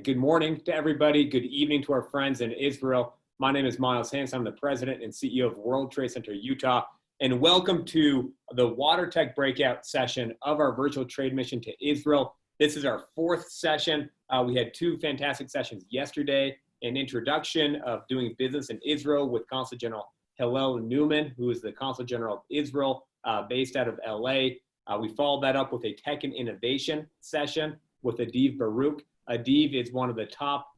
Good morning to everybody. Good evening to our friends in Israel. My name is Miles Hanks. I'm the president and CEO of World Trade Center Utah. And welcome to the Water Tech Breakout session of our virtual trade mission to Israel. This is our fourth session. We had two fantastic sessions yesterday, an introduction of doing business in Israel with Consul General Hillel Newman, who is the Consul General of Israel based out of LA. We followed that up with a tech and innovation session with Adiv Baruch. Adiv is one of the top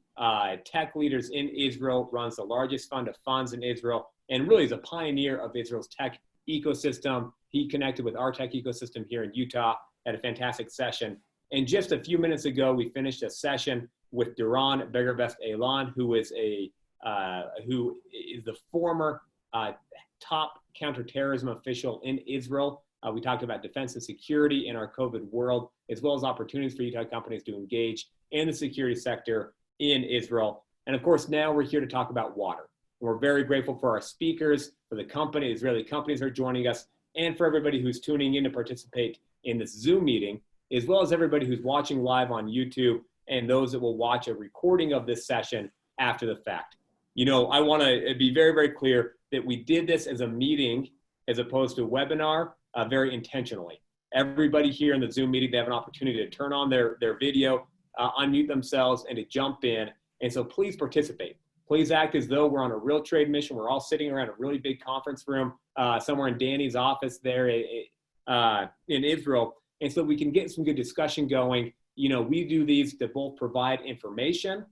tech leaders in Israel, runs the largest fund of funds in Israel, and really is a pioneer of Israel's tech ecosystem. He connected with our tech ecosystem here in Utah at a fantastic session. And just a few minutes ago, we finished a session with Duran Begervest Elan, who is the former top counterterrorism official in Israel. We talked about defense and security in our COVID world, as well as opportunities for Utah companies to engage in the security sector in Israel. And of course, now we're here to talk about water. We're very grateful for our speakers, for the Israeli companies who are joining us, and for everybody who's tuning in to participate in this Zoom meeting, as well as everybody who's watching live on YouTube and those that will watch a recording of this session after the fact. You know, I want to be very, very clear that we did this as a meeting as opposed to a webinar very intentionally. Everybody here in the Zoom meeting, they have an opportunity to turn on their video, unmute themselves, and to jump in. And so please participate. Please act as though we're on a real trade mission. We're all sitting around a really big conference room somewhere in Danny's office there in Israel. And so we can get some good discussion going. You know, we do these to both provide information,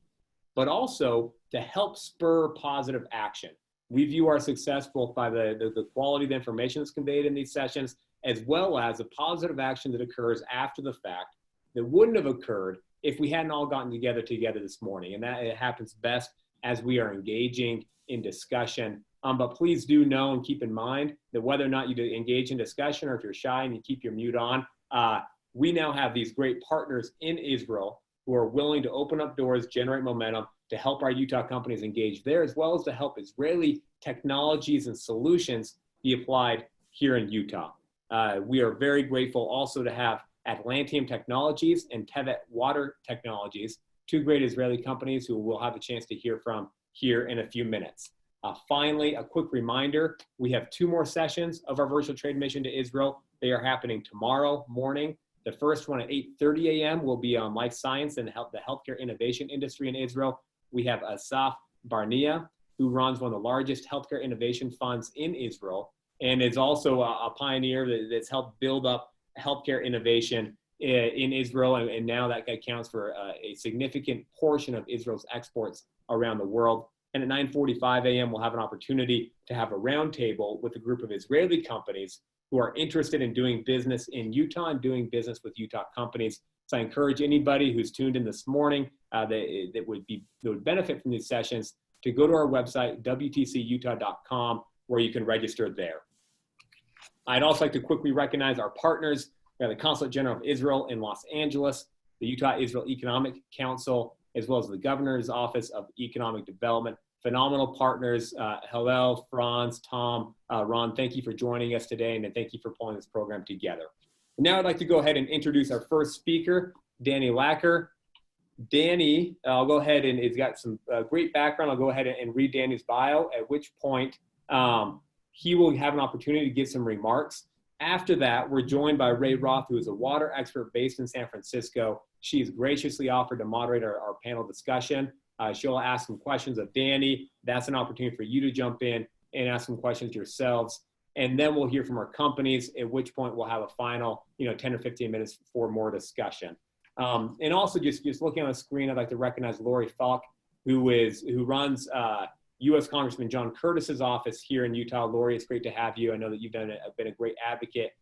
but also to help spur positive action. We view our success both by the quality of the information that's conveyed in these sessions, as well as the positive action that occurs after the fact that wouldn't have occurred if we hadn't all gotten together this morning. And that it happens best as we are engaging in discussion. But please do know and keep in mind that whether or not you engage in discussion or if you're shy and you keep your mute on, we now have these great partners in Israel who are willing to open up doors, generate momentum to help our Utah companies engage there, as well as to help Israeli technologies and solutions be applied here in Utah. We are very grateful also to have Atlantium Technologies and Tevet Water Technologies, two great Israeli companies who we'll have a chance to hear from here in a few minutes. Finally, a quick reminder, we have two more sessions of our virtual trade mission to Israel. They are happening tomorrow morning. The first one at 8:30 a.m. will be on life science and the healthcare innovation industry in Israel. We have Asaf Barnea, who runs one of the largest healthcare innovation funds in Israel, and is also a pioneer that's helped build up healthcare innovation in Israel, and now that accounts for a significant portion of Israel's exports around the world. And at 9:45 a.m., we'll have an opportunity to have a roundtable with a group of Israeli companies who are interested in doing business in Utah and doing business with Utah companies. So I encourage anybody who's tuned in this morning that would benefit from these sessions to go to our website, wtcutah.com, where you can register there. I'd also like to quickly recognize our partners. We have the Consulate General of Israel in Los Angeles, the Utah-Israel Economic Council, as well as the Governor's Office of Economic Development. Phenomenal partners, Hillel, Franz, Tom, Ron, thank you for joining us today, and thank you for pulling this program together. Now I'd like to go ahead and introduce our first speaker, Danny Lacker. Danny, I'll go ahead and he's got some great background. I'll go ahead and read Danny's bio, at which point he will have an opportunity to give some remarks. After that, we're joined by Ray Roth, who is a water expert based in San Francisco. She's graciously offered to moderate our panel discussion. She'll ask some questions of Danny. That's an opportunity for you to jump in and ask some questions yourselves. And then we'll hear from our companies, at which point we'll have a final 10 or 15 minutes for more discussion. And also just looking on the screen, I'd like to recognize Lori Falk, who runs U.S. Congressman John Curtis's office here in Utah. Lori, it's great to have you. I know that you've been a great advocate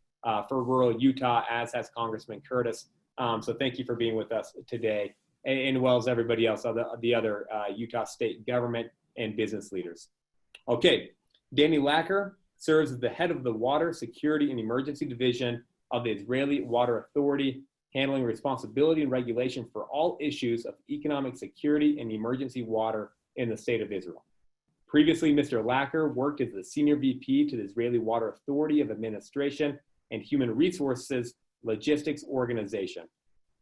for rural Utah, as has Congressman Curtis. So thank you for being with us today, and as well as everybody else, the other Utah state government and business leaders. Okay, Danny Lacker serves as the head of the Water Security and Emergency Division of the Israeli Water Authority, handling responsibility and regulation for all issues of economic security and emergency water in the state of Israel. Previously, Mr. Lacker worked as the Senior VP to the Israeli Water Authority of Administration and Human Resources Logistics Organization.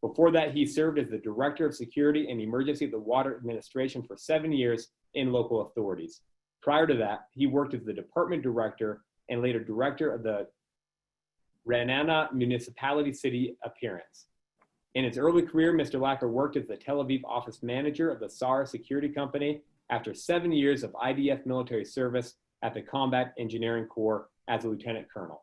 Before that, he served as the Director of Security and Emergency of the Water Administration for 7 years in local authorities. Prior to that, he worked as the Department Director and later Director of the Ra'anana Municipality City Appearance. In his early career, Mr. Lacker worked as the Tel Aviv office manager of the SAR Security Company after 7 years of IDF military service at the Combat Engineering Corps as a lieutenant colonel.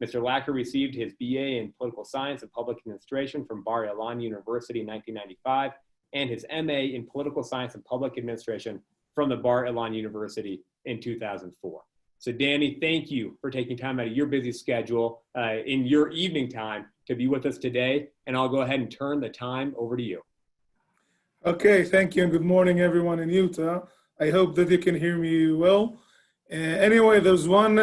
Mr. Lacker received his BA in Political Science and Public Administration from Bar Ilan University in 1995 and his MA in Political Science and Public Administration from the Bar Ilan University in 2004. So Danny, thank you for taking time out of your busy schedule in your evening time to be with us today. And I'll go ahead and turn the time over to you. Okay, thank you, and good morning, everyone in Utah. I hope that you can hear me well. Anyway, there's one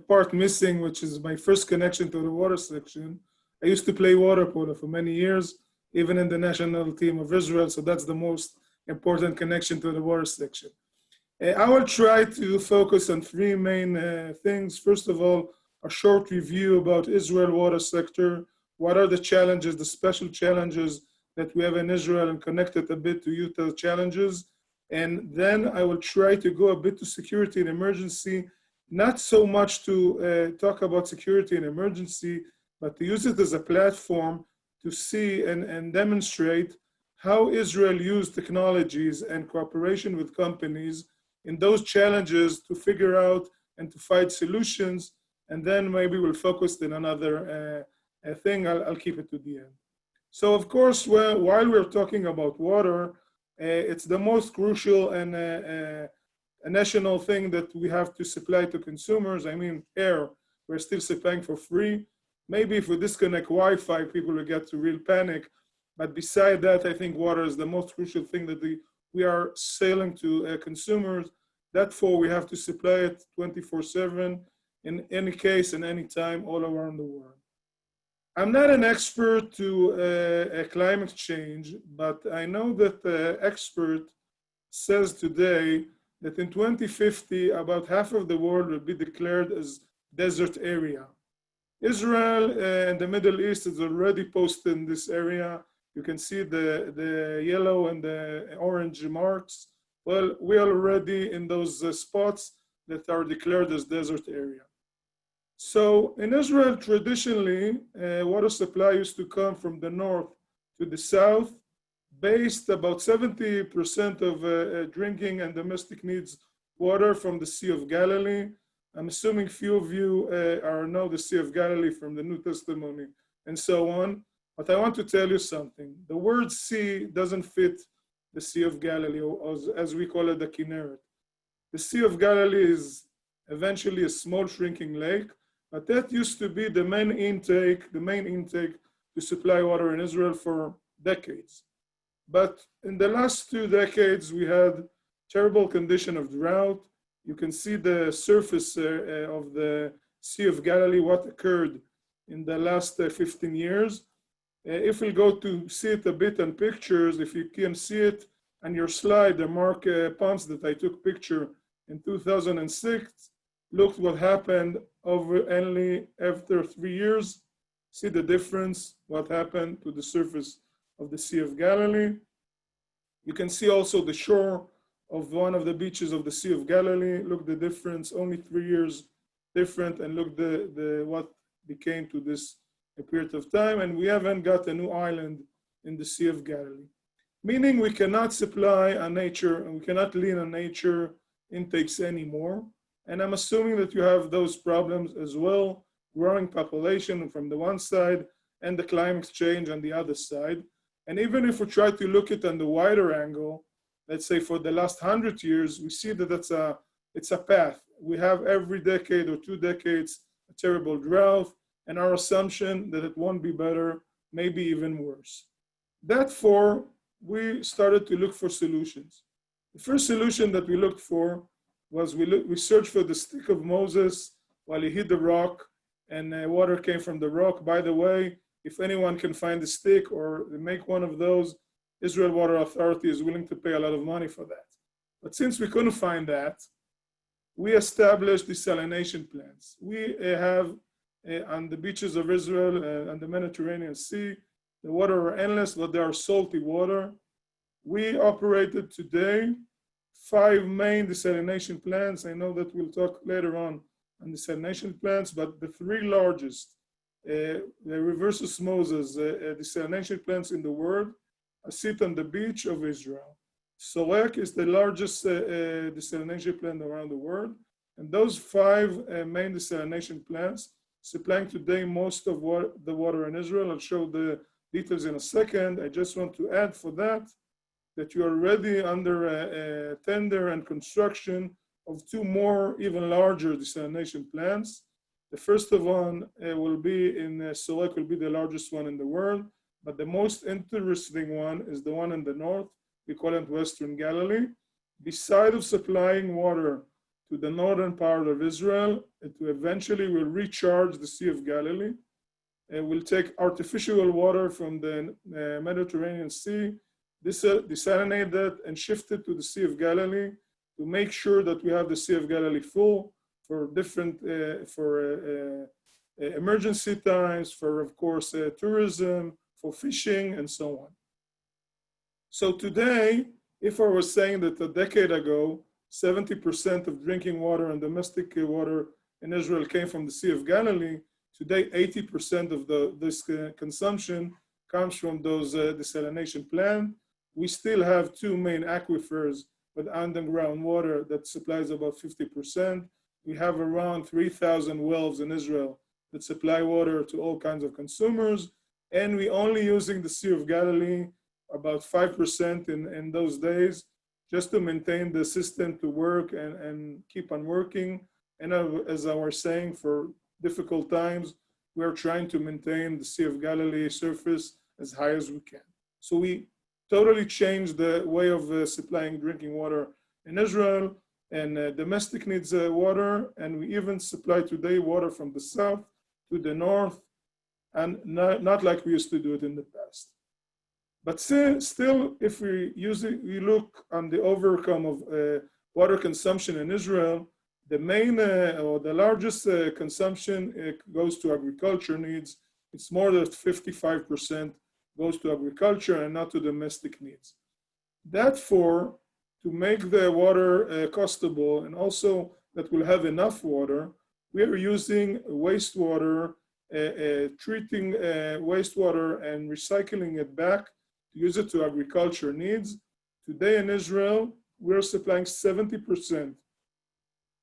part missing, which is my first connection to the water section. I used to play water polo for many years, even in the national team of Israel, so that's the most important connection to the water section. I will try to focus on three main things. First of all, a short review about Israel water sector. What are the challenges, the special challenges that we have in Israel, and connect it a bit to Utah challenges. And then I will try to go a bit to security and emergency, not so much to talk about security and emergency, but to use it as a platform to see and demonstrate how Israel used technologies and cooperation with companies in those challenges to figure out and to find solutions. And then maybe we'll focus in another thing. I'll keep it to the end. So of course, while we're talking about water, it's the most crucial and a national thing that we have to supply to consumers. I mean, air, we're still supplying for free. Maybe if we disconnect Wi-Fi, people will get to real panic. But beside that, I think water is the most crucial thing that we are selling to consumers. Therefore, we have to supply it 24/7 in any case and any time all around the world. I'm not an expert to climate change, but I know that the expert says today that in 2050, about half of the world will be declared as desert area. Israel and the Middle East is already posted in this area. You can see the yellow and the orange marks. Well, we are already in those spots that are declared as desert area. So in Israel, traditionally, water supply used to come from the north to the south, based about 70% of drinking and domestic needs water from the Sea of Galilee. I'm assuming few of you know the Sea of Galilee from the New Testimony and so on. But I want to tell you something. The word sea doesn't fit the Sea of Galilee, or as we call it, the KINERET. The Sea of Galilee is eventually a small shrinking lake, but that used to be the main intake to supply water in Israel for decades. But in the last 2 decades, we had terrible condition of drought. You can see the surface of the Sea of Galilee, what occurred in the last 15 years. If we go to see it a bit in pictures, if you can see it on your slide, the mark pumps that I took picture in 2006, look what happened only after 3 years. See the difference, what happened to the surface of the Sea of Galilee. You can see also the shore of one of the beaches of the Sea of Galilee. Look the difference, only 3 years different, and look what became to this period of time. And we haven't got a new island in the Sea of Galilee. Meaning we cannot supply on nature, and we cannot lean on nature intakes anymore. And I'm assuming that you have those problems as well, growing population from the one side and the climate change on the other side. And even if we try to look at it on the wider angle, let's say for the last 100 years, we see that it's a path. We have every decade or 2 decades a terrible drought, and our assumption that it won't be better, maybe even worse. Therefore, we started to look for solutions. The first solution that we looked for was we searched for the stick of Moses while he hit the rock, and water came from the rock. By the way, if anyone can find the stick or make one of those, Israel Water Authority is willing to pay a lot of money for that. But since we couldn't find that, we established desalination plants. We have on the beaches of Israel and the Mediterranean Sea, The water are endless, but they are salty water. We operated today 5 main desalination plants. I know that we'll talk later on desalination plants, but the 3 largest the reverse osmosis desalination plants in the world sit on the beach of Israel. SEWAGE is the largest desalination plant around the world. And those 5 main desalination plants supplying today most of the water in Israel. I'll show the details in a second. I just want to add for that you are already under tender and construction of 2 more, even larger desalination plants. The first of one will be in SEWAGE, will be the largest one in the world, but the most interesting one is the one in the north. We call it Western Galilee. Besides of supplying water to the northern part of Israel, it eventually will recharge the Sea of Galilee. It will take artificial water from the Mediterranean Sea, desalinate that, and shift it to the Sea of Galilee to make sure that we have the Sea of Galilee full for different, emergency times, for, of course, tourism, for fishing, and so on. So today, if I was saying that a decade ago, 70% of drinking water and domestic water in Israel came from the Sea of Galilee, today 80% of this consumption comes from those desalination plants. We still have 2 main aquifers with underground water that supplies about 50%. We have around 3,000 wells in Israel that supply water to all kinds of consumers. And we only using the Sea of Galilee about 5% in those days, just to maintain the system to work and keep on working. And as I was saying, for difficult times, we're trying to maintain the Sea of Galilee surface as high as we can. So we totally changed the way of supplying drinking water in Israel, and domestic needs water, and we even supply today water from the south to the north, and not like we used to do it in the past. But still, if we look on the overcome of water consumption in Israel, the main or the largest consumption goes to agriculture needs. It's more than 55% goes to agriculture and not to domestic needs. Therefore, to make the water costable and also that we'll have enough water, we are using wastewater, treating wastewater and recycling it back to use it to agriculture needs. Today in Israel, we're supplying 70%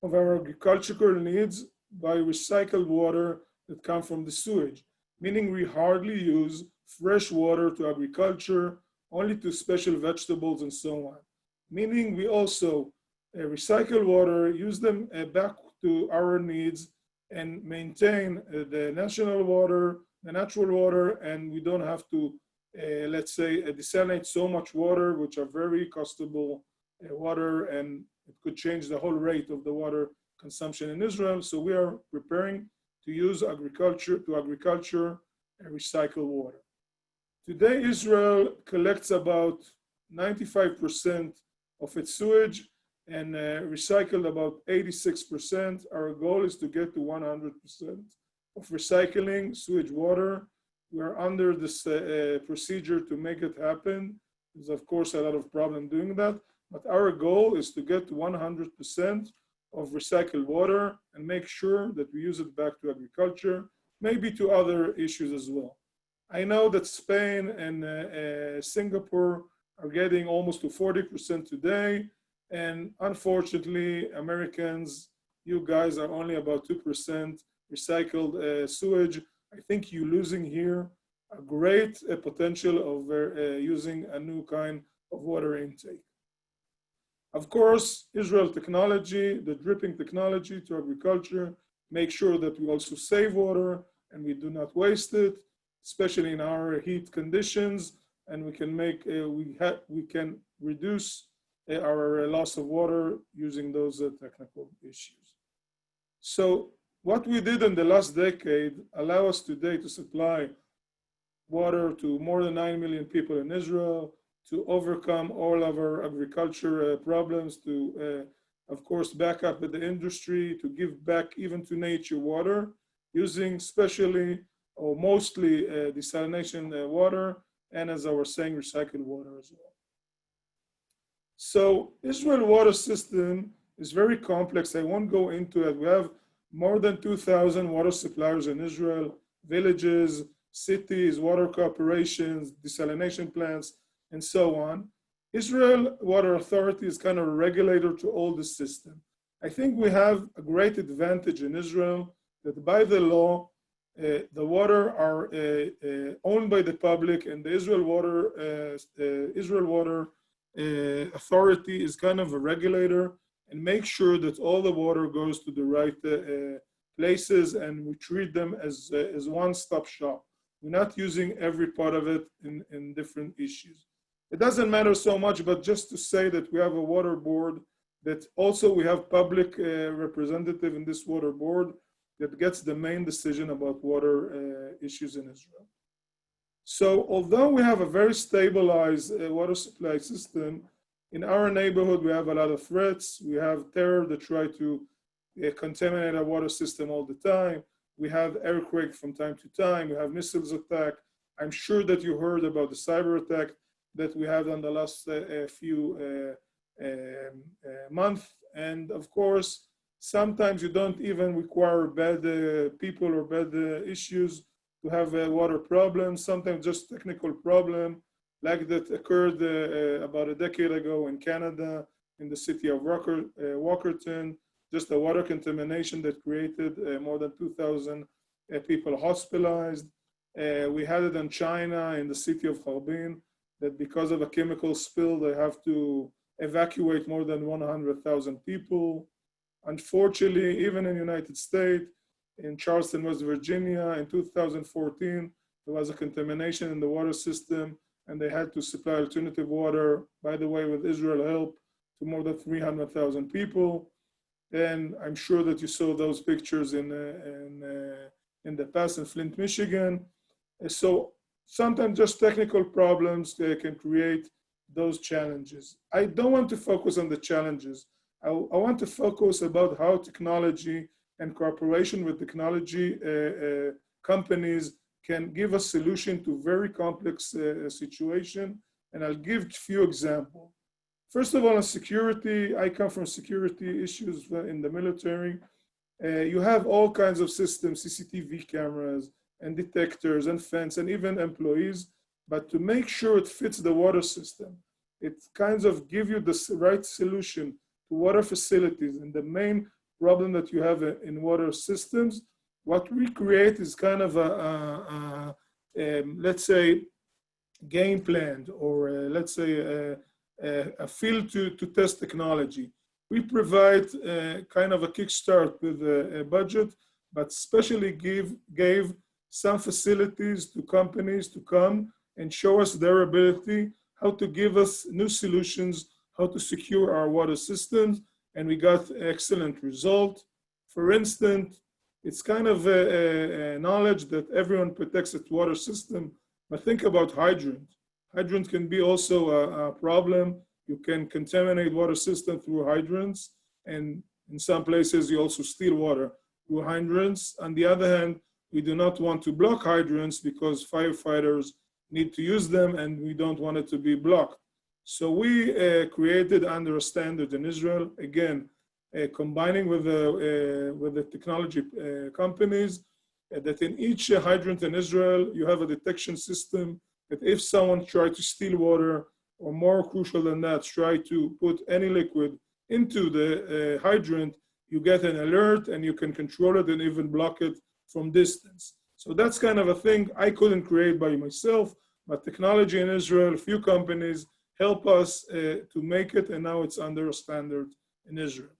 of our agricultural needs by recycled water that come from the sewage, meaning we hardly use fresh water to agriculture, only to special vegetables and so on. Meaning we also recycle water, use them back to our needs, and maintain the national water, the natural water, and we don't have to, let's say, desalinate so much water, which are very costable water, and it could change the whole rate of the water consumption in Israel. So we are preparing to use agriculture and recycle water. Today, Israel collects about 95% of its sewage and recycled about 86%. Our goal is to get to 100% of recycling sewage water. We're under this procedure to make it happen. There's, of course, a lot of problem doing that, but our goal is to get to 100% of recycled water and make sure that we use it back to agriculture, maybe to other issues as well. I know that Spain and Singapore are getting almost to 40% today. And unfortunately, Americans, you guys are only about 2% recycled sewage. I think you're losing here a great potential of using a new kind of water intake. Of course, Israel technology, the dripping technology to agriculture, make sure that we also save water and we do not waste it, especially in our heat conditions, and we can make we can reduce our loss of water using those technical issues. So what we did in the last decade allow us today to supply water to more than 9 million people in Israel, to overcome all of our agriculture problems, to, of course, back up the industry, to give back even to nature water, using especially or mostly desalination water, and as I was saying, recycled water as well. So Israel water system is very complex. I won't go into it. We have more than 2,000 water suppliers in Israel, villages, cities, water corporations, desalination plants, and so on. Israel Water Authority is kind of a regulator to all the system. I think we have a great advantage in Israel that by the law, the water are owned by the public, and the Israel Water Authority is kind of a regulator and make sure that all the water goes to the right places, and we treat them as one-stop shop. We're not using every part of it in different issues. It doesn't matter so much, but just to say that we have a water board, that also we have public representative in this water board that gets the main decision about water issues in Israel. So although we have a very stabilized water supply system, in our neighborhood, we have a lot of threats. We have terror that try to contaminate our water system all the time. We have earthquake from time to time. We have missiles attack. I'm sure that you heard about the cyber attack that we had on the last few months. And of course, sometimes you don't even require bad people or bad issues to have water problems. Sometimes just technical problem, like that occurred about a decade ago in Canada, in the city of Walkerton, just a water contamination that created more than 2,000 people hospitalized. We had it in China, in the city of Harbin, that because of a chemical spill, they have to evacuate more than 100,000 people. Unfortunately, even in the United States, in Charleston, West Virginia, in 2014, there was a contamination in the water system, and they had to supply alternative water, by the way, with Israel help, to more than 300,000 people. And I'm sure that you saw those pictures in the past in Flint, Michigan. So sometimes just technical problems can create those challenges. I don't want to focus on the challenges. I want to focus about how technology and cooperation with technology companies can give a solution to very complex situation. And I'll give a few examples. First of all, on security, I come from security issues in the military. You have all kinds of systems, CCTV cameras and detectors and fence and even employees, but to make sure it fits the water system, it kind of give you the right solution to water facilities. And the main problem that you have in water systems, what we create is kind of let's say, game plan, or let's say a field to test technology. We provide kind of a kickstart with a budget, but especially gave some facilities to companies to come and show us their ability, how to give us new solutions, how to secure our water systems, and we got excellent result. For instance, it's kind of a knowledge that everyone protects its water system, but think about hydrant. Hydrant can be also a problem. You can contaminate water system through hydrants, and in some places you also steal water through hydrants. On the other hand, we do not want to block hydrants because firefighters need to use them, and we don't want it to be blocked. So we created under a standard in Israel, again, combining with the technology companies, that in each hydrant in Israel, you have a detection system that if someone tried to steal water, or more crucial than that, try to put any liquid into the hydrant, you get an alert and you can control it and even block it from distance. So that's kind of a thing I couldn't create by myself, but technology in Israel, a few companies help us to make it, and now it's under a standard in Israel.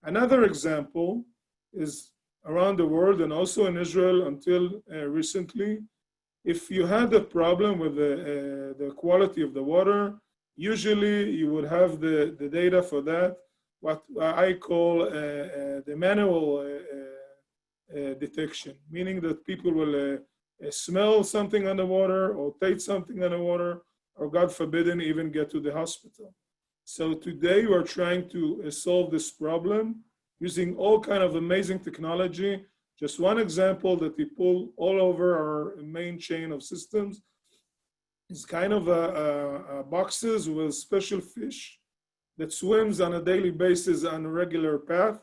Another example is around the world and also in Israel until recently. If you had a problem with the quality of the water, usually you would have the data for that, what I call the manual detection, meaning that people will smell something underwater or taste something underwater, or God forbid, even get to the hospital. So today we're trying to solve this problem using all kind of amazing technology Just one example that we pull all over our main chain of systems is kind of boxes with special fish that swims on a daily basis on a regular path.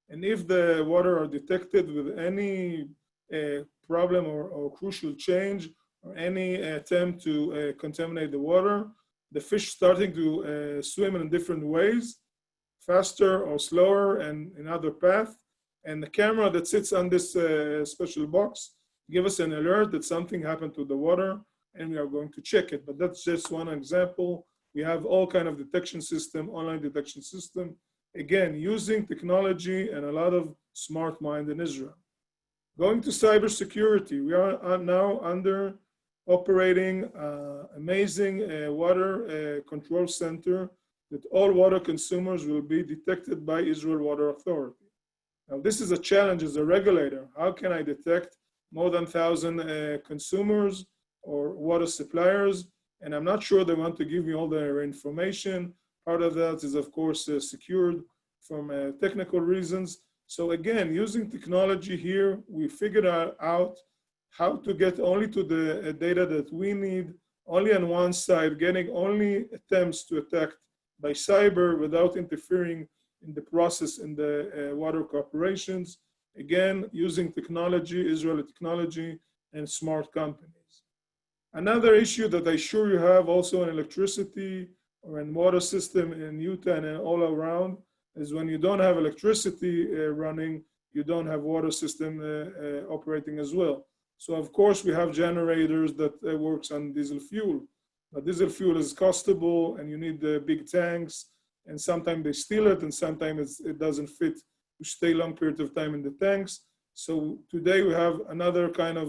And if the water are detected with any problem or crucial change or any attempt to contaminate the water, the fish starting to swim in different ways, faster or slower and in other path. And the camera that sits on this special box give us an alert that something happened to the water and we are going to check it. But that's just one example. We have all kind of detection system, online detection system, again, using technology and a lot of smart mind in Israel. Going to cybersecurity, we are now under operating amazing water control center that all water consumers will be detected by Israel Water Authority. Now, this is a challenge as a regulator. How can I detect more than 1,000 consumers or water suppliers? And I'm not sure they want to give me all their information. Part of that is, of course, secured from technical reasons. So again, using technology here, we figured out how to get only to the data that we need, only on one side, getting only attempts to attack by cyber without interfering in the process in the water corporations. Again, using technology, Israeli technology, and smart companies. Another issue that I'm sure you have also in electricity or in water system in Utah and all around is when you don't have electricity running, you don't have water system operating as well. So of course we have generators that works on diesel fuel. But diesel fuel is costable and you need the big tanks, and sometimes they steal it and sometimes it doesn't fit to stay long period of time in the tanks. So today we have another kind of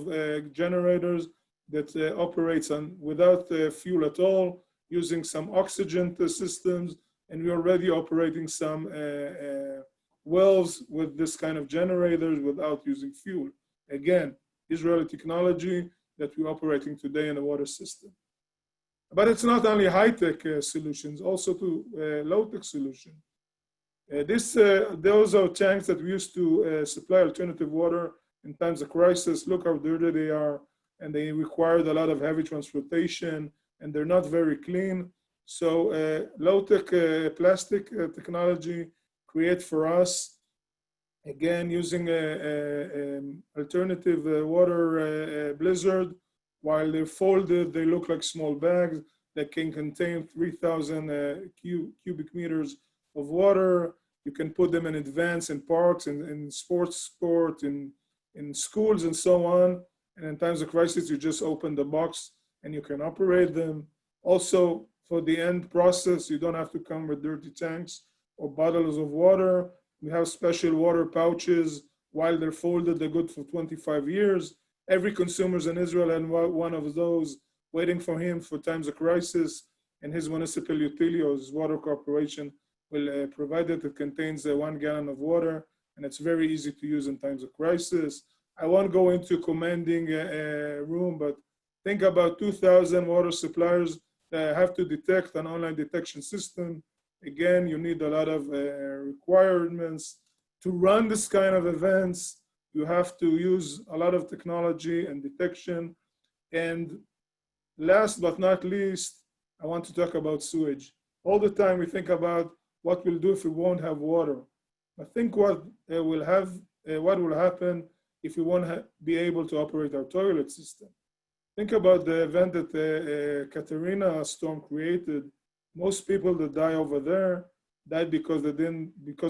generators that operates on without fuel at all, using some oxygen systems, and we're already operating some wells with this kind of generators without using fuel. Again, Israeli technology that we're operating today in the water system. But it's not only high-tech solutions, also to low-tech solution. Those are tanks that we used to supply alternative water in times of crisis. Look how dirty they are, and they required a lot of heavy transportation, and they're not very clean. So low-tech plastic technology create for us, again, using alternative water blizzard. While they're folded, they look like small bags that can contain 3,000 cubic meters of water. You can put them in advance in parks, in sport, in schools, and so on. And in times of crisis, you just open the box and you can operate them. Also, for the end process, you don't have to come with dirty tanks or bottles of water. We have special water pouches. While they're folded, they're good for 25 years. Every consumer in Israel and one of those waiting for him for times of crisis, and his municipal utility or his water corporation will provide it. It contains 1 gallon of water, and it's very easy to use in times of crisis. I won't go into commanding room, but think about 2,000 water suppliers that have to detect an online detection system. Again, you need a lot of requirements to run this kind of events. You have to use a lot of technology and detection. And last but not least, I want to talk about sewage. All the time we think about what we'll do if we won't have water. I think what will happen if we won't be able to operate our toilet system. Think about the event that Katrina storm created. Most people that die over there died because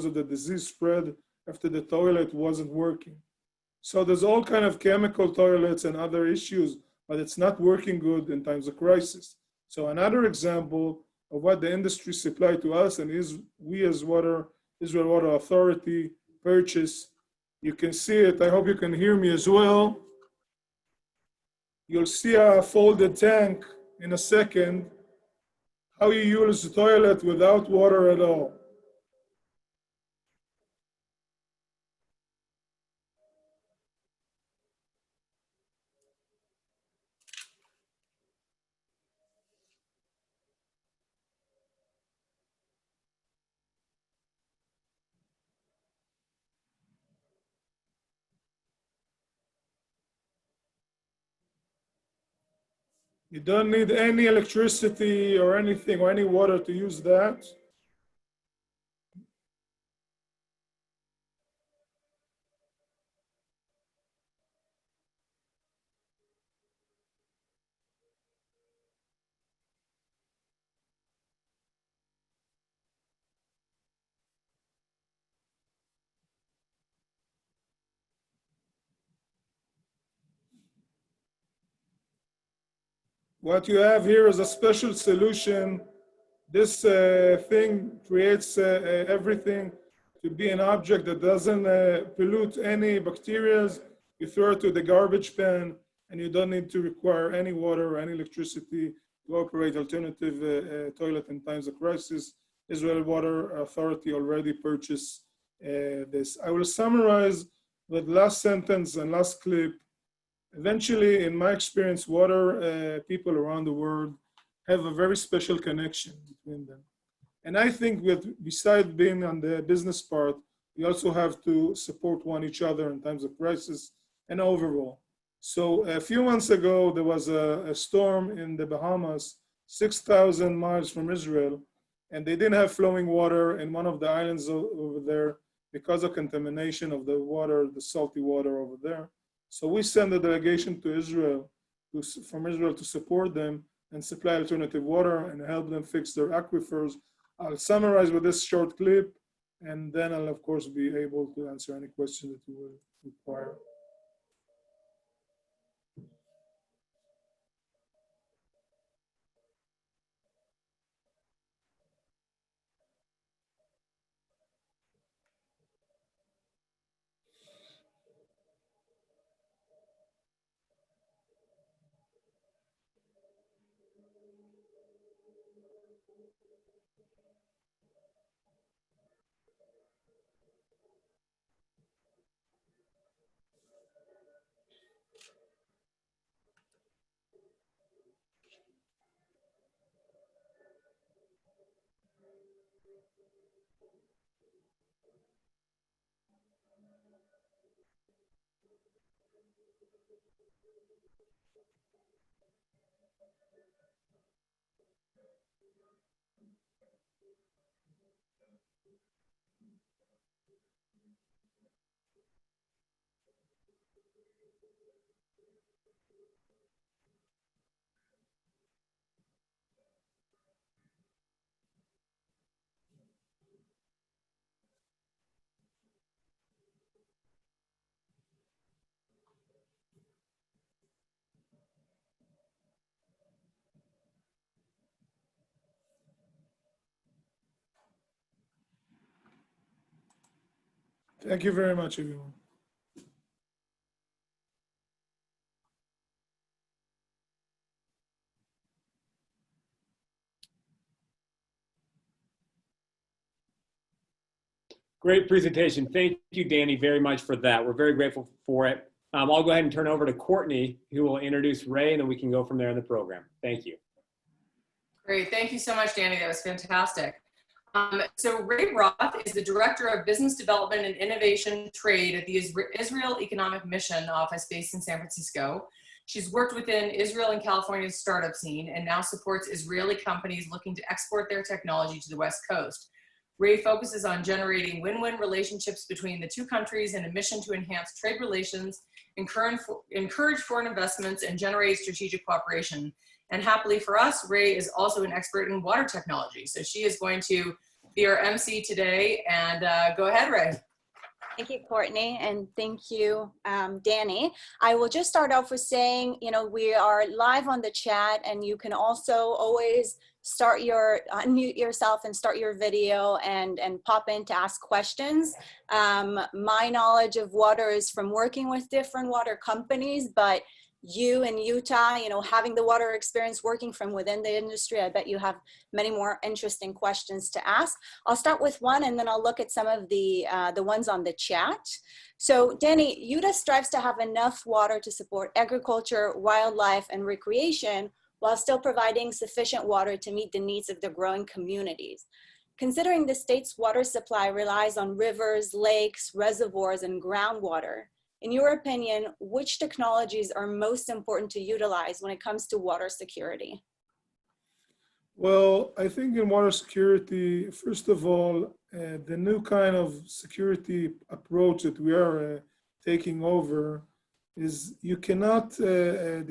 of the disease spread after the toilet wasn't working. So there's all kind of chemical toilets and other issues, but it's not working good in times of crisis. So another example of what the industry supplied to us and we as Israel Water Authority purchase. You can see it. I hope you can hear me as well. You'll see a folded tank in a second. How you use the toilet without water at all. You don't need any electricity or anything or any water to use that. What you have here is a special solution. This thing creates everything to be an object that doesn't pollute any bacteria. You throw it to the garbage pan, and you don't need to require any water or any electricity to operate alternative toilet in times of crisis. Israel Water Authority already purchased this. I will summarize with last sentence and last clip. Eventually, in my experience, water people around the world have a very special connection between them. And I think besides being on the business part, we also have to support each other in times of crisis and overall. So a few months ago, there was a storm in the Bahamas, 6,000 miles from Israel, and they didn't have flowing water in one of the islands over there because of contamination of the water, the salty water over there. So we sent a delegation to Israel, from Israel, to support them and supply alternative water and help them fix their aquifers. I'll summarize with this short clip, and then I'll of course be able to answer any question that you will require. Thank you very much, everyone. Great presentation. Thank you, Danny, very much for that. We're very grateful for it. I'll go ahead and turn over to Courtney, who will introduce Ray, and then we can go from there in the program. Thank you. Great. Thank you so much, Danny. That was fantastic. So Ray Roth is the Director of Business Development and Innovation Trade at the Israel Economic Mission office based in San Francisco. She's worked within Israel and California's startup scene and now supports Israeli companies looking to export their technology to the West Coast. Ray focuses on generating win-win relationships between the two countries in a mission to enhance trade relations, encourage foreign investments, and generate strategic cooperation. And happily for us, Ray is also an expert in water technology. So she is going to be our MC today. And go ahead, Ray. Thank you, Courtney, and thank you, Danny. I will just start off with saying, we are live on the chat, and you can also always unmute yourself and start your video and pop in to ask questions. My knowledge of water is from working with different water companies, but you in Utah, having the water experience working from within the industry, I bet you have many more interesting questions to ask. I'll start with one, and then I'll look at some of the ones on the chat. So Danny, Utah strives to have enough water to support agriculture, wildlife, and recreation while still providing sufficient water to meet the needs of the growing communities. Considering the state's water supply relies on rivers, lakes, reservoirs, and groundwater, in your opinion, which technologies are most important to utilize when it comes to water security? Well, I think in water security, first of all, the new kind of security approach that we are taking over is you cannot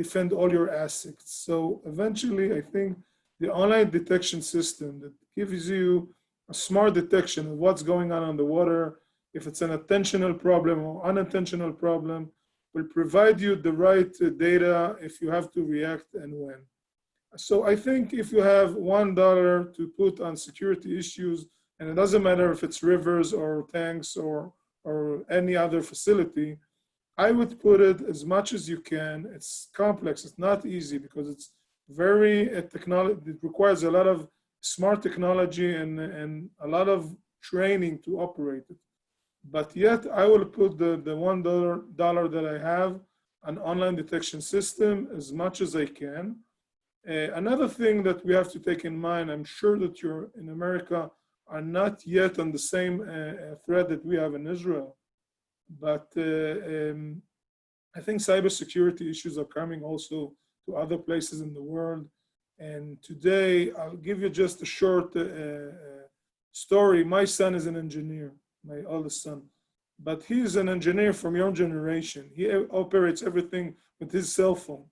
defend all your assets. So eventually, I think the online detection system that gives you a smart detection of what's going on the water, if it's an intentional problem or unintentional problem, will provide you the right data if you have to react and when. So I think if you have $1 to put on security issues, and it doesn't matter if it's rivers or tanks or any other facility, I would put it as much as you can. It's complex, it's not easy because it's very technology, it requires a lot of smart technology and a lot of training to operate it. But yet I will put the $1 that I have an online detection system as much as I can. Another thing that we have to take in mind, I'm sure that you're in America are not yet on the same thread that we have in Israel, but I think cybersecurity issues are coming also to other places in the world. And today, I'll give you just a short story. My son is an engineer, my oldest son, but he's an engineer from your generation. He operates everything with his cell phone.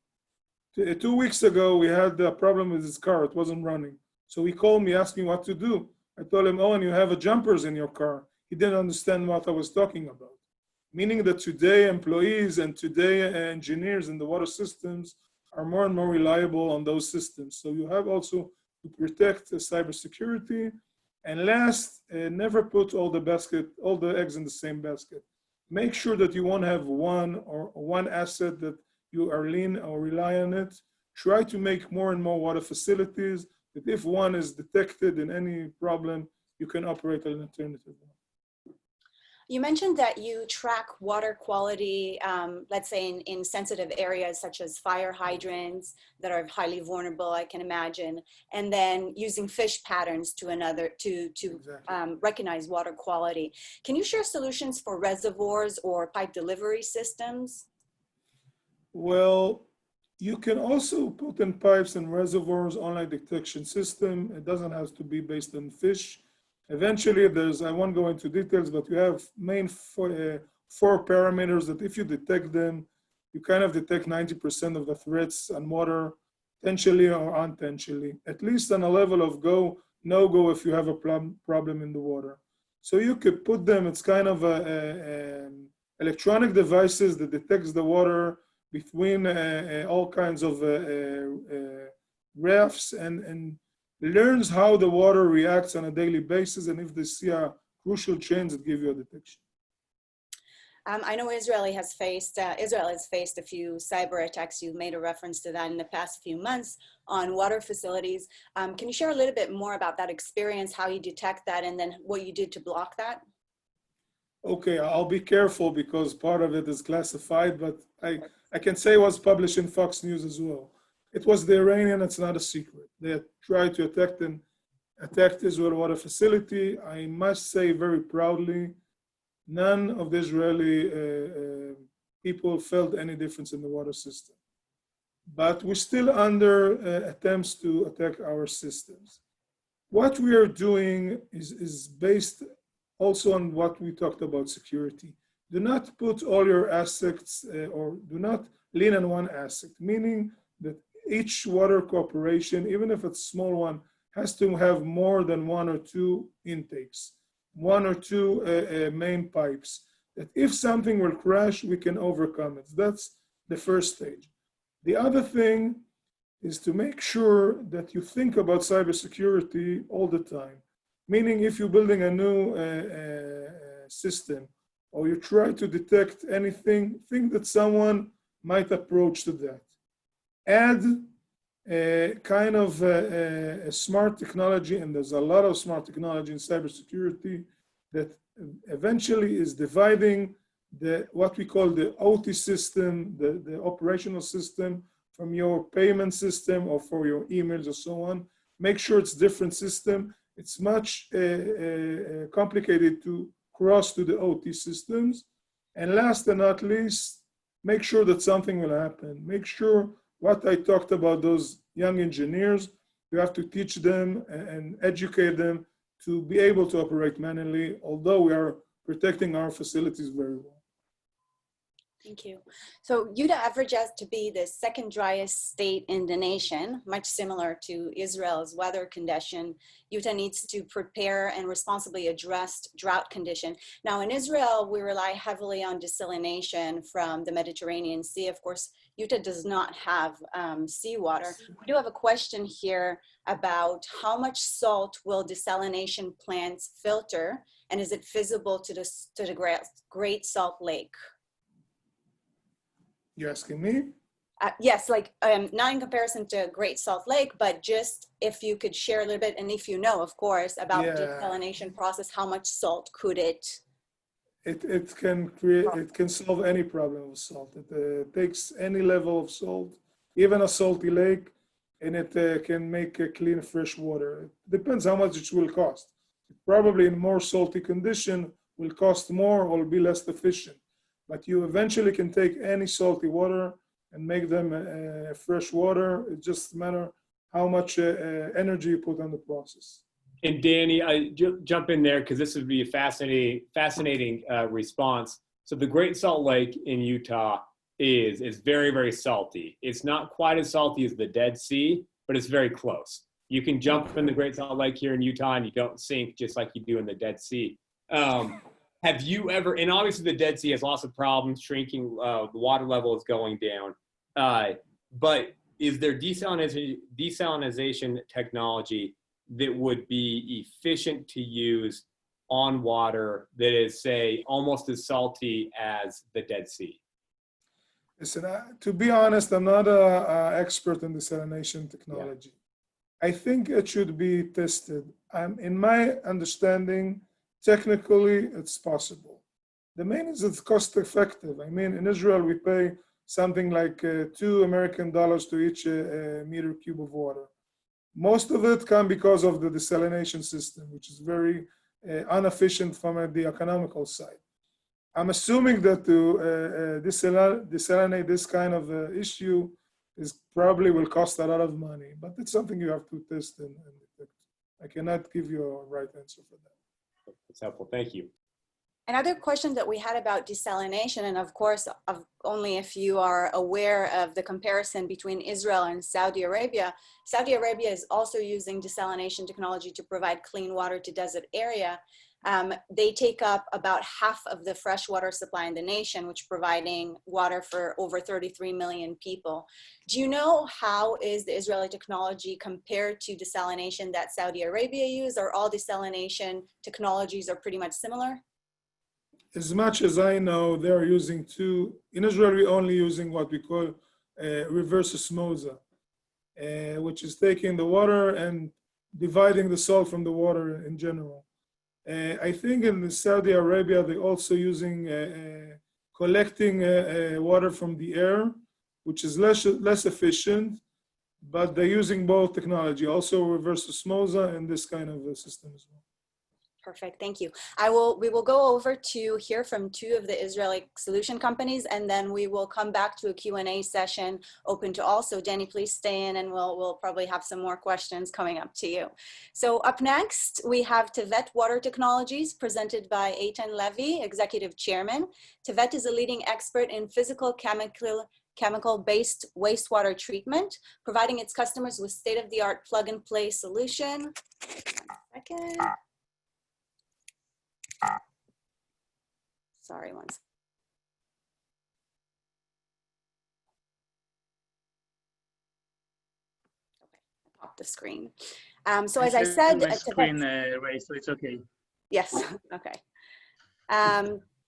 2 weeks ago, we had a problem with his car. It wasn't running. So he called me asking what to do. I told him, oh, and you have jumpers in your car. He didn't understand what I was talking about. Meaning that today employees and today engineers in the water systems are more and more reliable on those systems. So you have also to protect cybersecurity. And last, never put all the eggs in the same basket. Make sure that you won't have one asset that you are lean or rely on it. Try to make more and more water facilities that if one is detected in any problem, you can operate an alternative one. You mentioned that you track water quality, let's say in sensitive areas such as fire hydrants that are highly vulnerable, I can imagine, and then using fish patterns to exactly. Recognize water quality. Can you share solutions for reservoirs or pipe delivery systems? Well, you can also put in pipes and reservoirs online detection system. It doesn't have to be based on fish. Eventually, I won't go into details, but you have main four parameters that if you detect them, you kind of detect 90% of the threats on water, intentionally or unintentionally, at least on a level of go, no go if you have a problem in the water. So you could put them, it's kind of electronic devices that detects the water between all kinds of rafts and learns how the water reacts on a daily basis, and if they see a crucial change, it gives you a detection. I know Israel has faced a few cyber attacks. You've made a reference to that in the past few months on water facilities. Can you share a little bit more about that experience, how you detect that, and then what you did to block that? Okay, I'll be careful because part of it is classified, but I can say it was published in Fox News as well. It was the Iranian, it's not a secret. They tried to attack Israel water facility. I must say very proudly, none of the Israeli people felt any difference in the water system. But we're still under attempts to attack our systems. What we are doing is based also on what we talked about security. Do not put all your assets or do not lean on one asset, meaning that each water corporation, even if it's a small one, has to have more than one or two intakes, one or two main pipes, that if something will crash, we can overcome it. That's the first stage. The other thing is to make sure that you think about cybersecurity all the time. Meaning if you're building a new system or you try to detect anything, think that someone might approach to that. Add kind of a smart technology, and there's a lot of smart technology in cybersecurity that eventually is dividing what we call the OT system, the operational system, from your payment system or for your emails or so on. Make sure it's different system. It's much complicated to cross to the OT systems. And last and not least, make sure that something will happen. Make sure what I talked about, those young engineers, you have to teach them and educate them to be able to operate manually, although we are protecting our facilities very well. Thank you. So Utah averages to be the second driest state in the nation, much similar to Israel's weather condition. Utah needs to prepare and responsibly address drought condition. Now in Israel, we rely heavily on desalination from the Mediterranean Sea. Of course, Utah does not have seawater. We do have a question here about how much salt will desalination plants filter, and is it feasible to the Great Salt Lake? You asking me? Yes, like not in comparison to Great Salt Lake, but just if you could share a little bit, and if you know, of course, about desalination process, how much salt could it? It can create, it can solve any problem with salt. It takes any level of salt, even a salty lake, and it can make a clean, fresh water. It depends how much it will cost. Probably in more salty condition will cost more or will be less efficient. But you eventually can take any salty water and make them fresh water. It just matter how much energy you put on the process. And Danny, I jump in there because this would be a fascinating response. So the Great Salt Lake in Utah is very, very salty. It's not quite as salty as the Dead Sea, but it's very close. You can jump in the Great Salt Lake here in Utah and you don't sink just like you do in the Dead Sea. Have you ever, and obviously the Dead Sea has lots of problems, shrinking, the water level is going down, but is there desalination technology that would be efficient to use on water that is, say, almost as salty as the Dead Sea? Listen, to be honest, I'm not an expert in desalination technology. Yeah. I think it should be tested. In my understanding, technically, it's possible. The main is it's cost effective. I mean, in Israel, we pay something like $2 American to each meter cube of water. Most of it comes because of the desalination system, which is very inefficient from the economical side. I'm assuming that to desalinate this kind of issue probably will cost a lot of money, but it's something you have to test and detect. I cannot give you a right answer for that. That's helpful. Thank you. Another question that we had about desalination, and of course, only if you are aware of the comparison between Israel and Saudi Arabia. Saudi Arabia is also using desalination technology to provide clean water to desert area. They take up about half of the fresh water supply in the nation, which providing water for over 33 million people. Do you know how is the Israeli technology compared to desalination that Saudi Arabia use, or all desalination technologies are pretty much similar? As much as I know, they're using in Israel, we're only using what we call reverse osmosis, which is taking the water and dividing the salt from the water in general. I think in Saudi Arabia, they're also using collecting water from the air, which is less efficient, but they're using both technology, also reverse osmosis and this kind of a system as well. Perfect, thank you. We will go over to hear from two of the Israeli solution companies, and then we will come back to a Q&A session open to all. So Danny, please stay in, and we'll probably have some more questions coming up to you. So up next, we have Tevet Water Technologies, presented by Eitan Levy, Executive Chairman. Tevet is a leading expert in physical chemical-based wastewater treatment, providing its customers with state-of-the-art plug-and-play solution. 1 second. Sorry, one second. Okay, I popped the screen. So as I said, my screen, Ray, so it's okay. Yes, okay.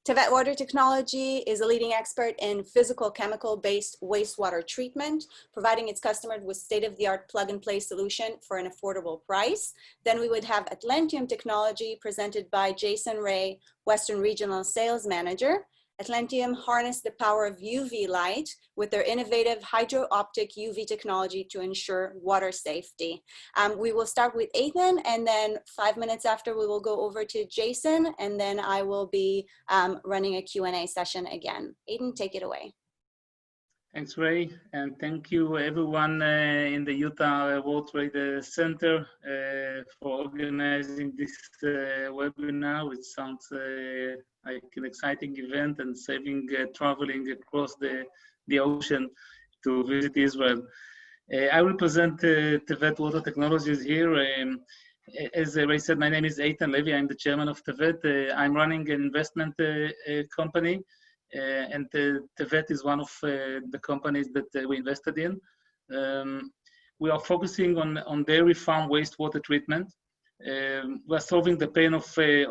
Tevet Water Technology is a leading expert in physical chemical-based wastewater treatment, providing its customers with state-of-the-art plug-and-play solution for an affordable price. Then we would have Atlantium Technology, presented by Jason Ray, Western Regional Sales Manager. Atlantium harness the power of UV light with their innovative hydro-optic UV technology to ensure water safety. We will start with Ethan, and then 5 minutes after we will go over to Jason, and then I will be running a Q&A session again. Ethan, take it away. Thanks, Ray, and thank you everyone in the Utah World Trade Center for organizing this webinar, which sounds like an exciting event and saving traveling across the ocean to visit Israel. I will present Tevet Water Technologies here. As Ray said, my name is Eitan Levy. I'm the chairman of Tevet. I'm running an investment company. And Tevet is one of the companies that we invested in. We are focusing on dairy farm wastewater treatment. We're solving the pain of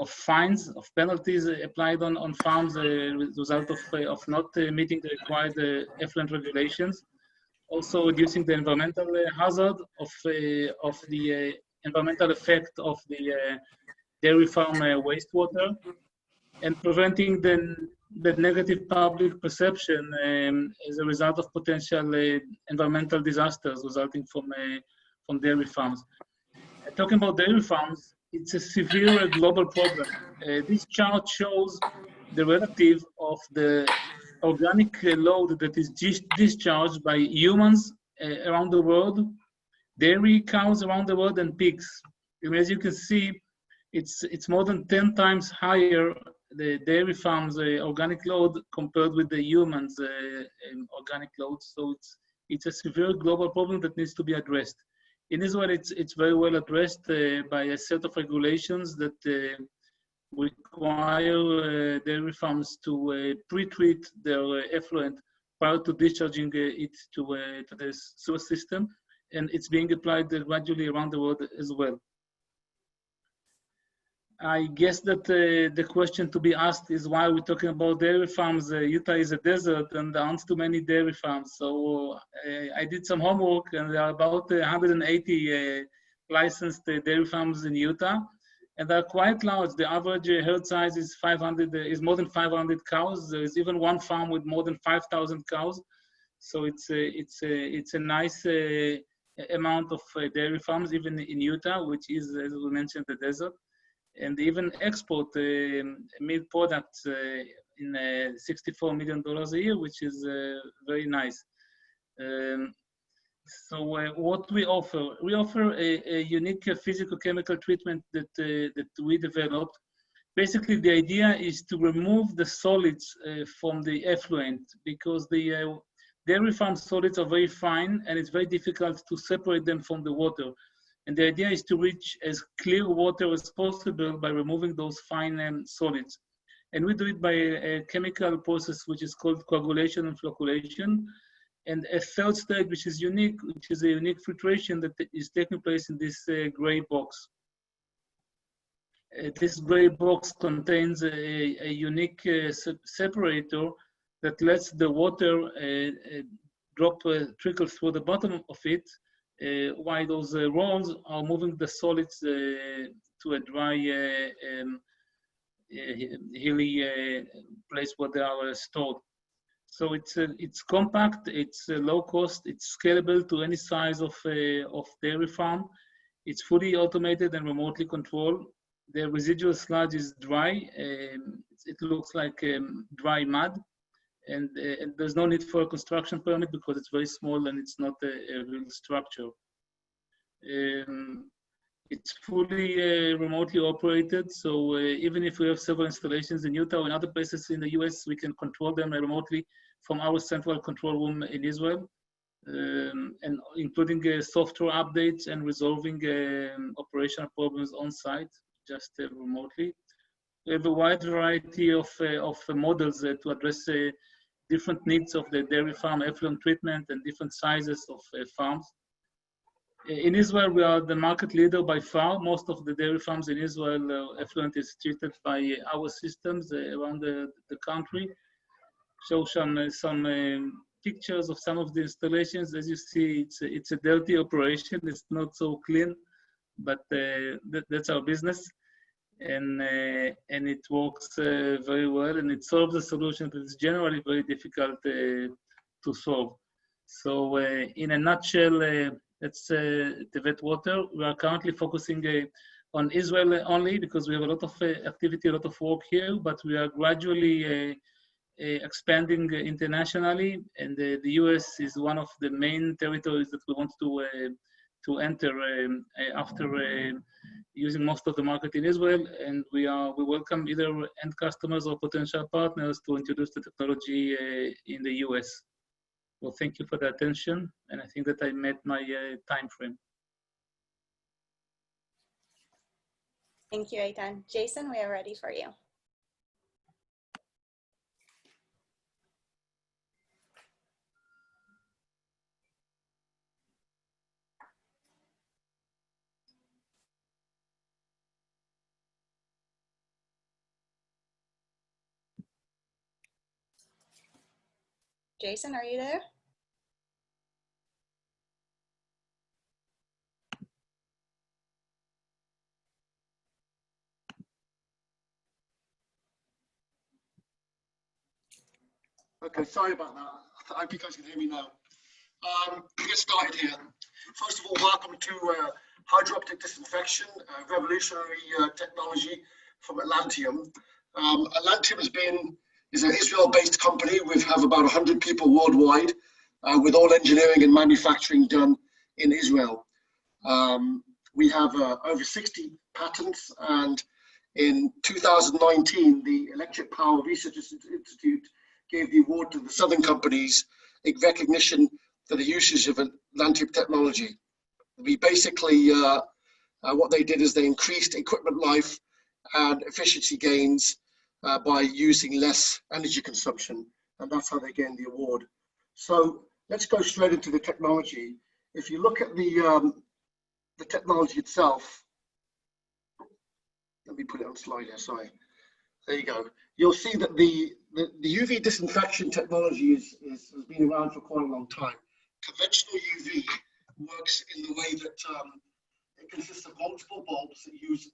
fines, of penalties applied on farms as a result of not meeting the required effluent regulations. Also reducing the environmental hazard of the environmental effect of the dairy farm wastewater, and preventing the negative public perception as a result of potential environmental disasters resulting from dairy farms. Talking about dairy farms, it's a severe global problem. This chart shows the relative of the organic load that is discharged by humans around the world, dairy cows around the world, and pigs. And as you can see, it's more than 10 times higher, the dairy farms organic load compared with the humans organic load. So it's a severe global problem that needs to be addressed. In Israel, it's very well addressed by a set of regulations that require dairy farms to pre-treat their effluent prior to discharging it to the sewer system, and it's being applied gradually around the world as well. I guess that the question to be asked is why we're talking about dairy farms. Utah is a desert and there aren't too many dairy farms. So I did some homework, and there are about 180 licensed dairy farms in Utah, and they're quite large. The average herd size is more than 500 cows. There is even one farm with more than 5,000 cows. So it's a nice amount of dairy farms even in Utah, which is, as we mentioned, the desert. And even export meat products in $64 million a year, which is very nice. So what we offer a unique physical-chemical treatment that we developed. Basically, the idea is to remove the solids from the effluent, because the dairy farm solids are very fine, and it's very difficult to separate them from the water. And the idea is to reach as clear water as possible by removing those fine solids. And we do it by a chemical process which is called coagulation and flocculation. And a third stage, which is unique, which is a unique filtration that is taking place in this gray box. This gray box contains a unique separator that lets the water trickle through the bottom of it, while those rolls are moving the solids to a dry, hilly place where they are stored. So it's compact, it's low cost, it's scalable to any size of dairy farm. It's fully automated and remotely controlled. The residual sludge is dry. It looks like dry mud. And there's no need for a construction permit because it's very small and it's not a real structure. It's fully remotely operated, so even if we have several installations in Utah or in other places in the US, we can control them remotely from our central control room in Israel, and including software updates and resolving operational problems on site, just remotely. We have a wide variety of models to address different needs of the dairy farm effluent treatment and different sizes of farms. In Israel, we are the market leader by far. Most of the dairy farms in Israel, effluent is treated by our systems around the country. Show some pictures of some of the installations. As you see, it's a dirty operation. It's not so clean, but that's our business. and it works very well, and it solves a solution that is generally very difficult to solve. So in a nutshell, that's the wet water. We are currently focusing on Israel only because we have a lot of activity, a lot of work here, but we are gradually expanding internationally, and the US is one of the main territories that we want to enter after using most of the market in Israel, and we welcome either end customers or potential partners to introduce the technology in the US. Well, thank you for the attention, and I think that I met my time frame. Thank you, Eitan. Jason, we are ready for you. Jason, are you there? Okay, sorry about that. I hope you guys can hear me now. We get started here. First of all, welcome to hydro-optic disinfection, revolutionary technology from Atlantium. Atlantium is an Israel-based company. We have about 100 people worldwide, with all engineering and manufacturing done in Israel. We have over 60 patents, and in 2019, the Electric Power Research Institute gave the award to the Southern companies in recognition for the usage of Atlantium technology. We basically, what they did is they increased equipment life and efficiency gains by using less energy consumption, and that's how they gained the award. So let's go straight into the technology. If you look at the technology itself, let me put it on slide here, sorry. There you go. You'll see that the UV disinfection technology has been around for quite a long time. Conventional UV works in the way that it consists of multiple bulbs that use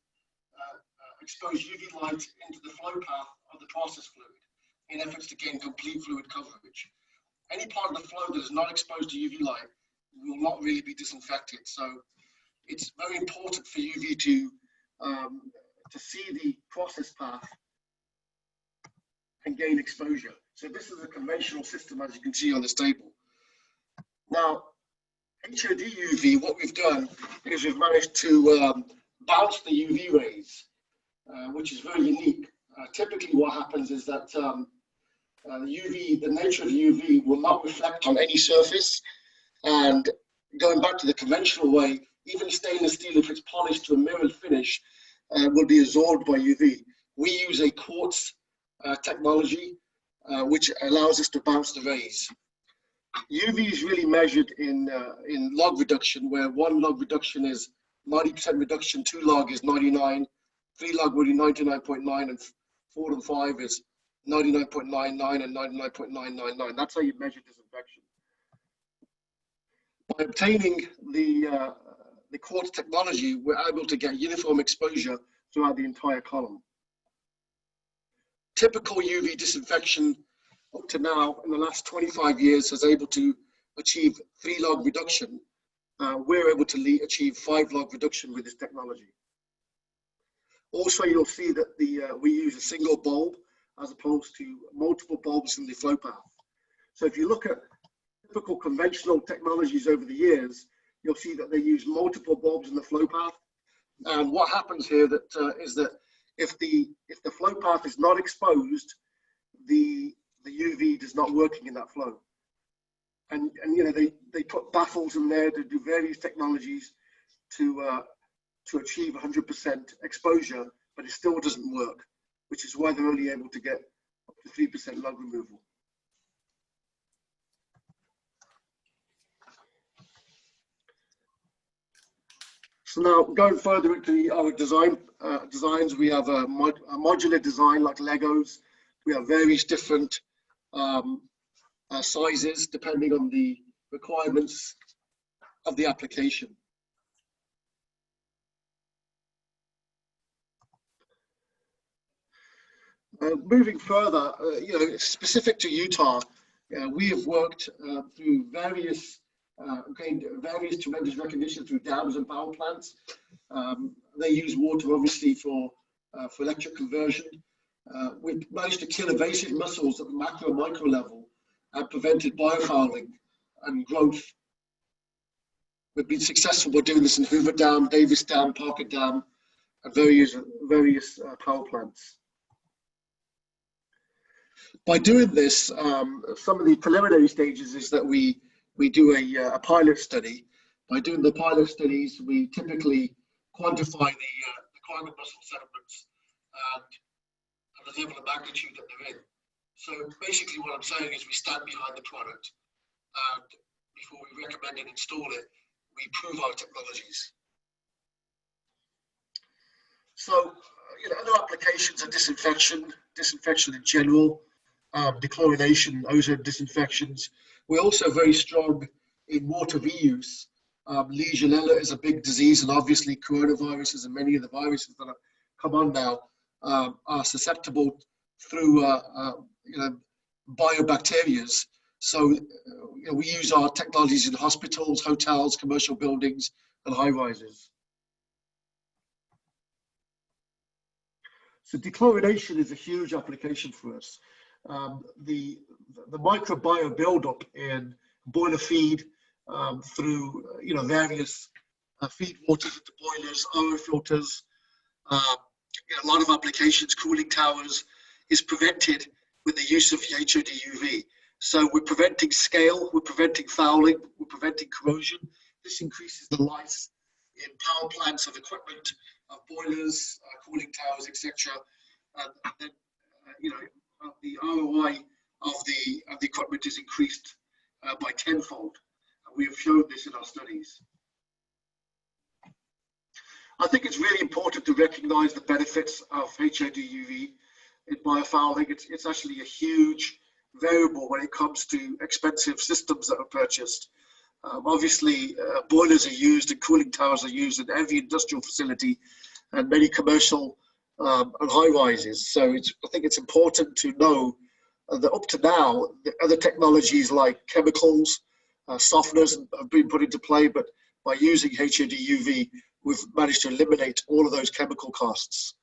expose UV light into the flow path of the process fluid in efforts to gain complete fluid coverage. Any part of the flow that is not exposed to UV light will not really be disinfected. So it's very important for UV to see the process path and gain exposure. So this is a conventional system, as you can see on this table. Now, HOD UV, what we've done is we've managed to bounce the UV rays, which is very unique. Typically what happens is that the nature of UV will not reflect on any surface, and going back to the conventional way, even stainless steel, if it's polished to a mirrored finish, will be absorbed by UV. We use a quartz technology, which allows us to bounce the rays. UV is really measured in log reduction, where 1 log reduction is 90% reduction, 2 log is 99, 3 log would be 99.9, and 4 and 5 is 99.99 and 99.999. That's how you measure disinfection. By obtaining the quartz technology, we're able to get uniform exposure throughout the entire column. Typical UV disinfection up to now in the last 25 years has able to achieve 3 log reduction. We're able to achieve 5 log reduction with this technology. Also, you'll see that we use a single bulb as opposed to multiple bulbs in the flow path. So if you look at typical conventional technologies over the years, you'll see that they use multiple bulbs in the flow path. And what happens here is that if the flow path is not exposed, the UV is not working in that flow. And you know, they put baffles in there to do various technologies to achieve 100% exposure, but it still doesn't work, which is why they're only able to get up to 3% log removal. So now going further into our designs, we have a modular design like Legos. We have various different sizes depending on the requirements of the application. Moving further, specific to Utah, we have worked through gained various tremendous recognition through dams and power plants. They use water obviously for electric conversion. We managed to kill invasive mussels at the macro and micro level and prevented biofouling and growth. We've been successful by doing this in Hoover Dam, Davis Dam, Parker Dam, and various power plants. By doing this, some of the preliminary stages is that we do a pilot study. By doing the pilot studies, we typically quantify the climate mussel sediments and the level of magnitude that they're in. So basically what I'm saying is we stand behind the product, and before we recommend and install it, we prove our technologies. So, other applications are disinfection in general, dechlorination, ozone disinfections. We're also very strong in water reuse. Legionella is a big disease, and obviously coronaviruses and many of the viruses that have come on now are susceptible through biobacterias. So we use our technologies in hospitals, hotels, commercial buildings, and high rises. So dechlorination is a huge application for us. The microbiome buildup in boiler feed through various feed waters into boilers, RO filters, a lot of applications, cooling towers, is prevented with the use of HOD UV. So we're preventing scale, we're preventing fouling, we're preventing corrosion. This increases the life in power plants of equipment, of boilers, cooling towers, etc. And then, the ROI of the equipment is increased by tenfold. And we have shown this in our studies. I think it's really important to recognize the benefits of HOD UV in biofouling. It's actually a huge variable when it comes to expensive systems that are purchased. Obviously, boilers are used and cooling towers are used in every industrial facility and many commercial and high rises. So I think it's important to know that up to now, the other technologies like chemicals, softeners have been put into play, but by using HOD UV, we've managed to eliminate all of those chemical costs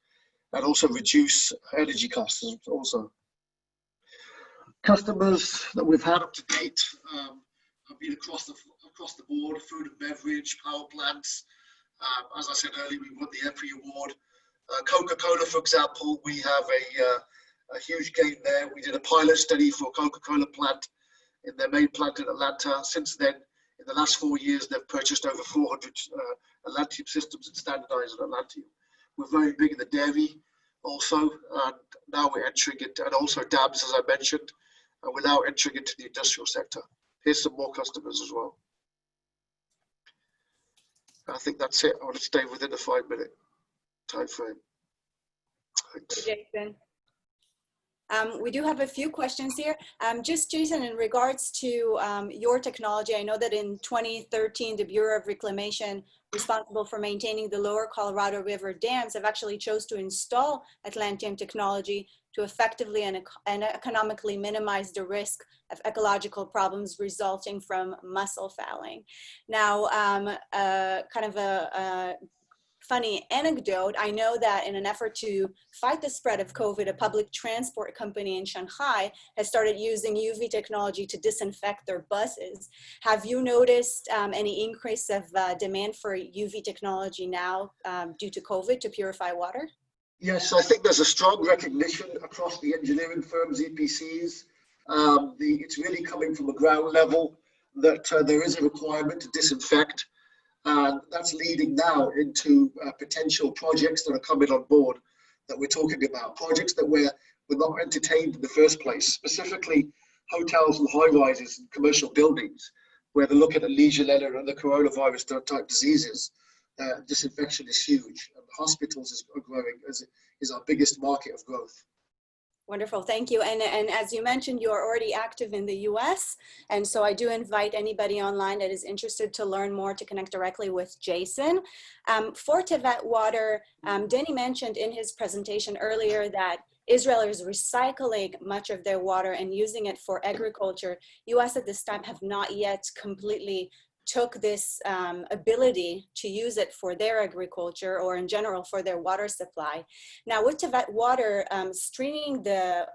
and also reduce energy costs also. Customers that we've had up to date have been across the board: food and beverage, power plants. As I said earlier, we won the EPRI award. Coca-Cola, for example, we have a huge gain there. We did a pilot study for a Coca-Cola plant in their main plant in Atlanta. Since then, in the last 4 years, they've purchased over 400 Atlantium systems and standardized on Atlantium. We're very big in the dairy also, and now we're entering it, and also dams, as I mentioned. And we're now entering into the industrial sector. Here's some more customers as well. I think that's it. I want to stay within the 5-minute time frame. Thanks. Jason. We do have a few questions here. Just Jason, in regards to your technology, I know that in 2013, the Bureau of Reclamation, responsible for maintaining the lower Colorado River dams, have actually chose to install Atlantium technology to effectively and economically minimize the risk of ecological problems resulting from mussel fouling. Now, kind of a funny anecdote, I know that in an effort to fight the spread of COVID, a public transport company in Shanghai has started using UV technology to disinfect their buses. Have you noticed any increase of demand for UV technology now due to COVID to purify water? Yes, I think there's a strong recognition across the engineering firms, EPCs. It's really coming from a ground level that there is a requirement to disinfect. And that's leading now into potential projects that are coming on board that we're talking about, projects that were not entertained in the first place, specifically hotels and high rises and commercial buildings, where they're looking at Legionella and the coronavirus type diseases. Disinfection is huge, and hospitals are growing, is our biggest market of growth. Wonderful, thank you. And as you mentioned, you are already active in the US. And so I do invite anybody online that is interested to learn more to connect directly with Jason. For Tevet Water, Danny mentioned in his presentation earlier that Israel is recycling much of their water and using it for agriculture. US at this time have not yet completely took this ability to use it for their agriculture or in general for their water supply. Now with Tevet water, streaming the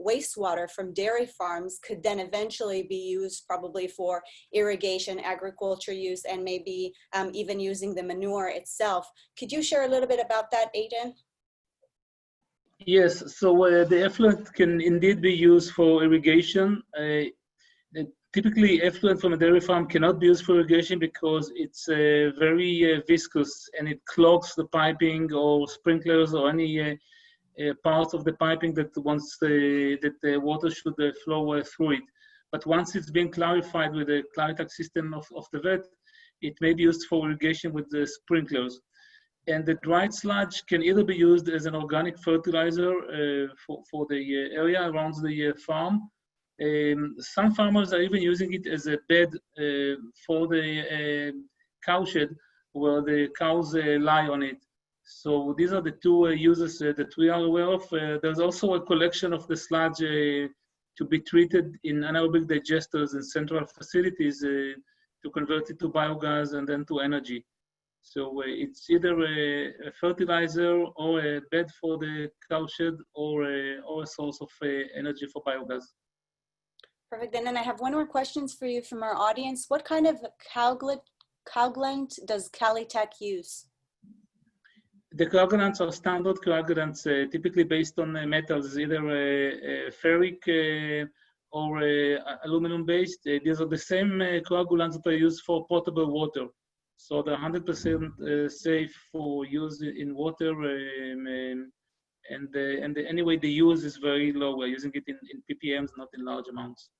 wastewater from dairy farms could then eventually be used probably for irrigation, agriculture use, and maybe even using the manure itself. Could you share a little bit about that, Aidan? Yes, so the effluent can indeed be used for irrigation. Typically, effluent from a dairy farm cannot be used for irrigation because it's very viscous and it clogs the piping or sprinklers or any part of the piping that that the water should flow through it. But once it's been clarified with the Claritac system of the vet, it may be used for irrigation with the sprinklers. And the dried sludge can either be used as an organic fertilizer for the area around the farm. Some farmers are even using it as a bed for the cow shed where the cows lie on it. So these are the two uses that we are aware of. There's also a collection of the sludge to be treated in anaerobic digesters in central facilities to convert it to biogas and then to energy. So it's either a fertilizer or a bed for the cow shed or a source of energy for biogas. Perfect. And then I have one more question for you from our audience. What kind of coagulant does Claritac use? The coagulants are standard coagulants, typically based on metals, either ferric or aluminum based. These are the same coagulants that are used for potable water. So they're 100% safe for use in water, and anyway, the use is very low. We're using it in ppms, not in large amounts.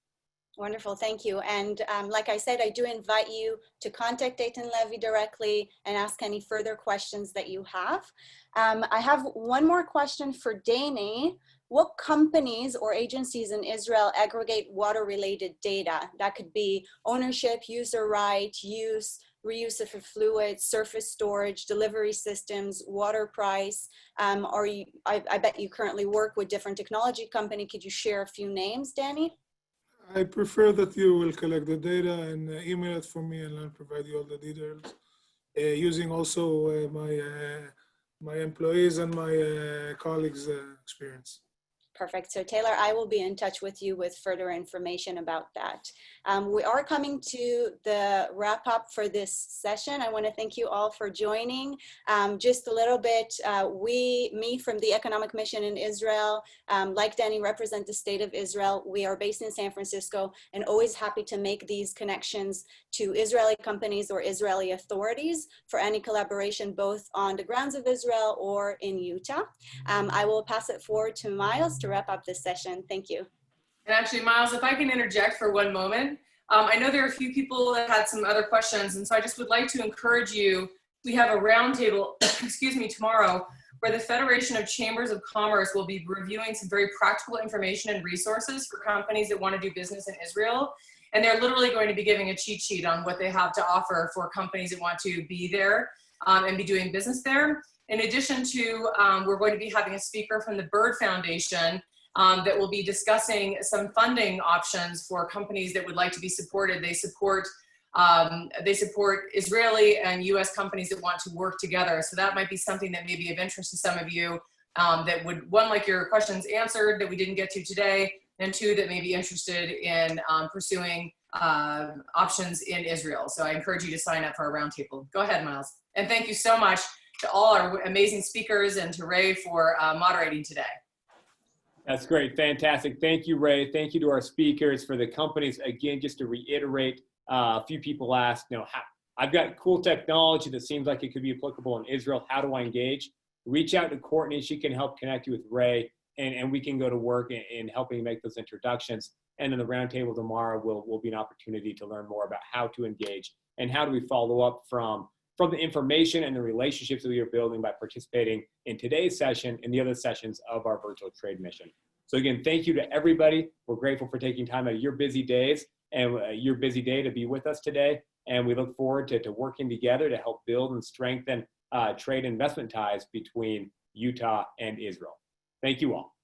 Wonderful, thank you. And like I said, I do invite you to contact Eitan Levy directly and ask any further questions that you have. I have one more question for Danny. What companies or agencies in Israel aggregate water-related data? That could be ownership, user right, use, reuse of fluids, surface storage, delivery systems, water price, or I bet you currently work with different technology companies. Could you share a few names, Danny? I prefer that you will collect the data and email it for me, and I'll provide you all the details, using also my employees and my colleagues' experience. Perfect. So Taylor, I will be in touch with you with further information about that. We are coming to the wrap up for this session. I want to thank you all for joining. Just a little bit, me from the Economic Mission in Israel, like Danny, represent the state of Israel. We are based in San Francisco and always happy to make these connections to Israeli companies or Israeli authorities for any collaboration both on the grounds of Israel or in Utah. I will pass it forward to Miles to wrap up this session. Thank you. And actually, Miles, if I can interject for one moment, I know there are a few people that had some other questions, and so I just would like to encourage you. We have a roundtable, excuse me, tomorrow, where the Federation of Chambers of Commerce will be reviewing some very practical information and resources for companies that want to do business in Israel. And they're literally going to be giving a cheat sheet on what they have to offer for companies that want to be there and be doing business there. In addition to, we're going to be having a speaker from the Bird Foundation that will be discussing some funding options for companies that would like to be supported. They support Israeli and US companies that want to work together. So that might be something that may be of interest to some of you that would, one, like your questions answered that we didn't get to today, and two, that may be interested in pursuing options in Israel. So I encourage you to sign up for our roundtable. Go ahead, Miles. And thank you so much to all our amazing speakers and to Ray for moderating today. That's great. Fantastic. Thank you, Ray. Thank you to our speakers. For the companies, again, just to reiterate, a few people asked, I've got cool technology that seems like it could be applicable in Israel. How do I engage? Reach out to Courtney. She can help connect you with Ray, and we can go to work in helping make those introductions. And in the roundtable tomorrow will be an opportunity to learn more about how to engage and how do we follow up from the information and the relationships that we are building by participating in today's session and the other sessions of our virtual trade mission. So again, thank you to everybody. We're grateful for taking time out of your busy days and your busy day to be with us today. And we look forward to working together to help build and strengthen trade and investment ties between Utah and Israel. Thank you all.